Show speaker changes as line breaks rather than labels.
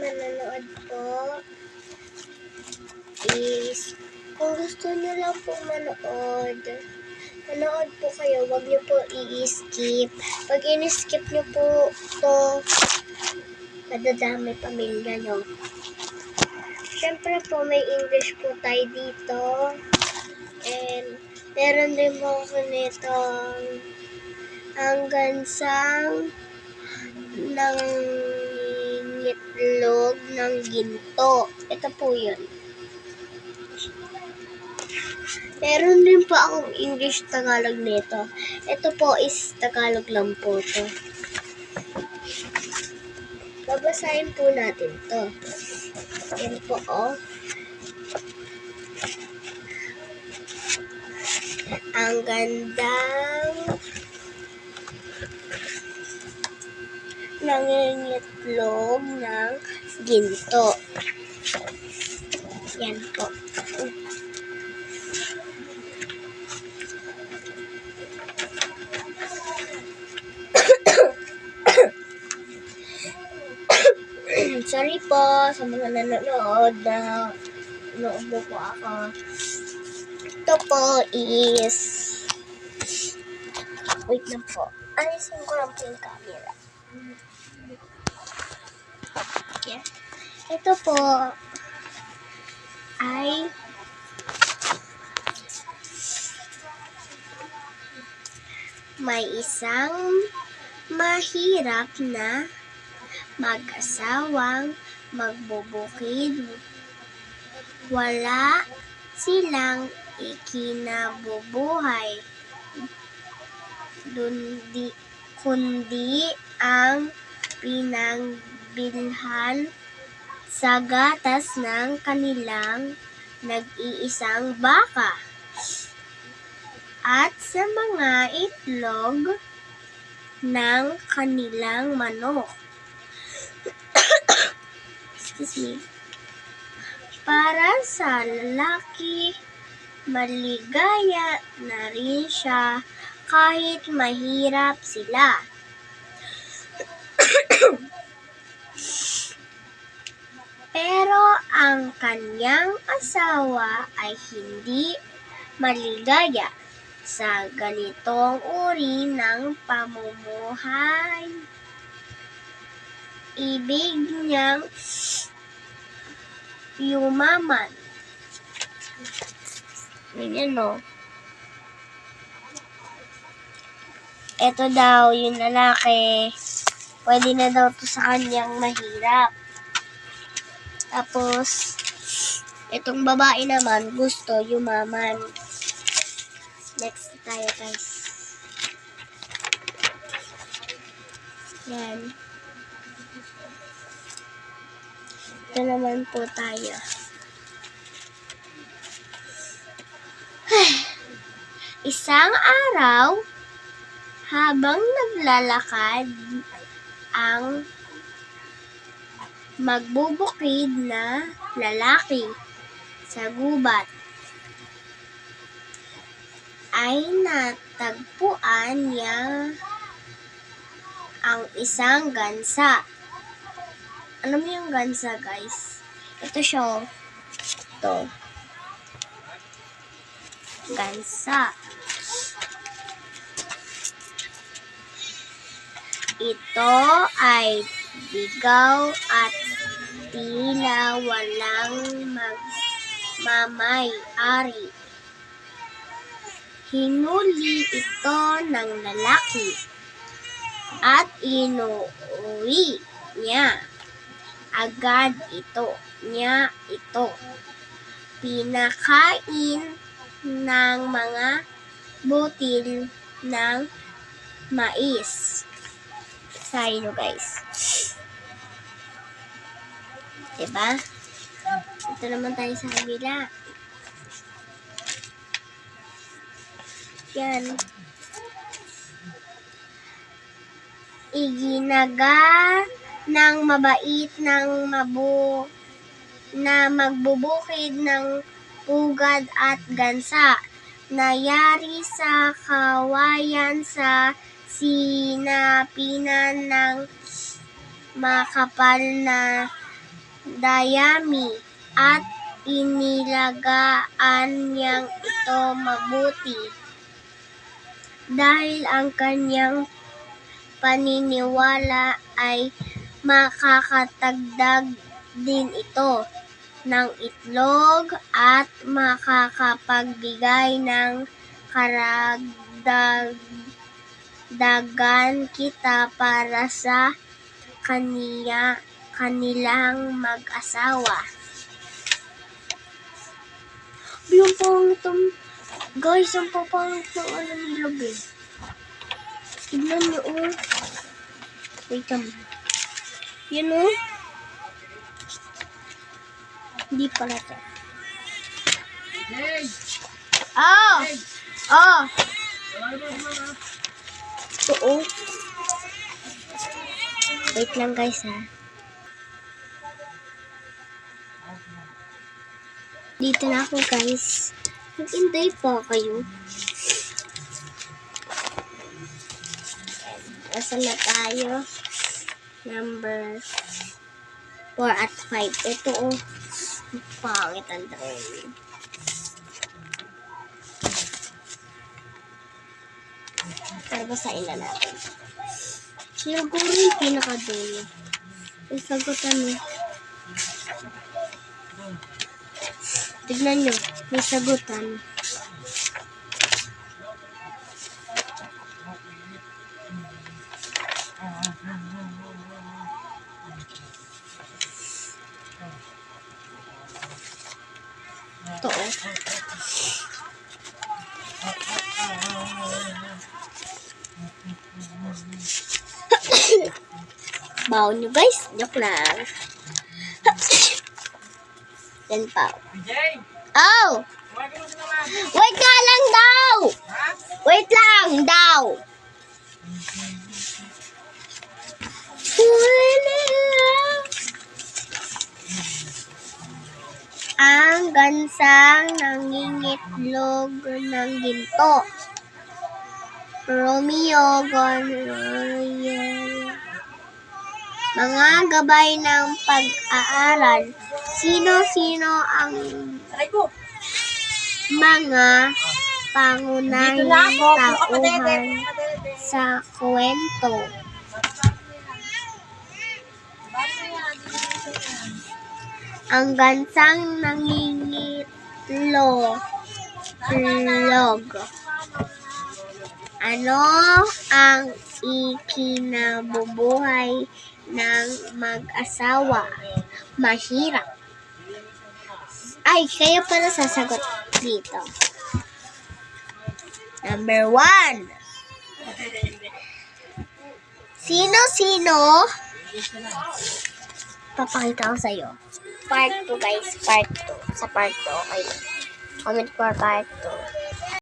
manonood po is kung gusto niyo lang po manood po kayo. Huwag niyo po i-skip. Pag in-skip niyo po to, madadami pamilya niyo. Siyempre po, may English po tayo dito. And meron din po ako nitong ang gansang ng itlog ng ginto. Ito po yun. Meron din po akong English Tagalog nito. Ito po is Tagalog lang po to. Babasahin po natin to. Yan po oh. Ang gandang nangingitlog ng ginto. Yan po. Sorry po sa mga nanonood na naubo po ako. Ito po is wait lang po. Alisin ko lang po yung camera. Yeah. Ito po ay may isang mahirap na mag-asawang magbubukid. Wala silang ikinabubuhay kundi ang pinangbilhan sa gatas ng kanilang nag-iisang baka at sa mga itlog ng kanilang manok. Excuse me. Para sa lalaki, maligaya na rin siya kahit mahirap sila. Pero ang kanyang asawa ay hindi maligaya sa ganitong uri ng pamumuhay. Ibig niyang yumaman. Ganyan no. Ito daw yung lalaki. Pwede na daw to sa kanyang mahirap. Tapos, itong babae naman gusto yumaman. Next tayo guys. Yan. Ito naman po tayo. Isang araw, habang naglalakad ang magbubukid na lalaki sa gubat, ay natagpuan niya ang isang gansa. Alam mo yung gansa, guys? Ito siya. Ito. Gansa. Ito ay bigaw at tila walang magmamay-ari. Hinuli ito ng lalaki at inuwi niya. Agad ito. Pinakain ng mga butil ng mais. Sayo guys. Diba? Ito naman tayo sa kabila. Yan. Iginaga ng mabait ng na magbubukid ng pugad at gansa. Nayari sa kawayan sa sinapinan ng makapal na dayami at inilagaan niyang ito mabuti. Dahil ang kanyang paniniwala ay makakatagdag din ito ng itlog at makakapagbigay ng karagdagan kita para sa kanilang mag-asawa. Yung pangit guys, ang papangit ng nila, eh. Tignan niyo, oh. Wait a minute. Yun, oh. Hindi pala to. Oh! Oh! Ito, oh. Wait lang, guys, ha. Dito na ako, guys. Mag-intay pa kayo. Asan na tayo? Number 4 at 5. Ito, oh. Pangit ang drawing. Pero basahin na natin. Siguro yung pinakadulo. Yung sagutan mo. Tignan nyo. May sagutan. Ito, oh. Baon nyo, guys. Joke lang. Yan pa. Oh! Wait nga lang daw! Wait lang daw! Ang gansang nangingitlog ng ginto. Romeo Gonroyal. Mga gabay ng pag-aaral. Sino-sino ang mga pangunahing tauhan sa kwento? Ang gansang nangingitlog. Ano ang ikinabubuhay ng mag-asawa? Mahirap. Ay, kayo pala sasagot dito. Number 1. Sino-sino? Papakita ko sa'yo. Part 2, guys. Part 2. Sa part 2, okay. Comment for part 2.